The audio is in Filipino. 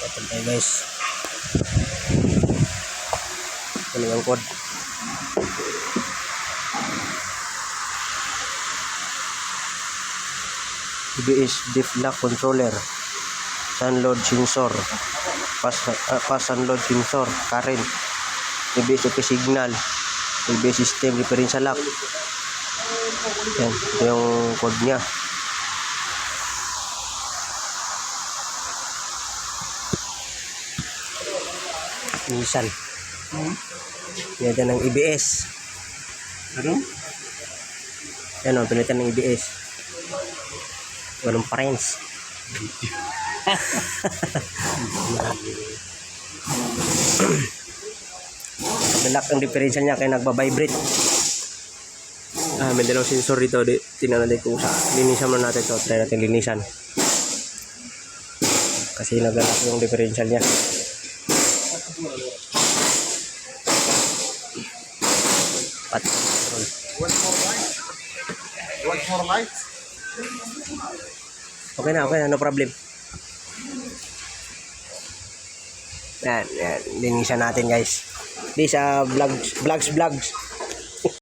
Ito tayo guys. Ano yung code? EBS diff lock controller, sun load sensor, pass unload sensor, current, EBS OK signal, EBS system differential lock. Yan, ito yung code niya. Nissan. Pilitan ng EBS. Ano? Yan o, pilitan ng EBS. Walang parents. Nalak ang differential niya kaya nagba-vibrate. May dalawang sensor dito. Tingnan natin kung sa linisan mo natin ito. Try natin linisan. Kasi nagalak yung differential niya. Patrol. One more lights? Okay na, no problem. Yan, linisan natin guys. This vlogs.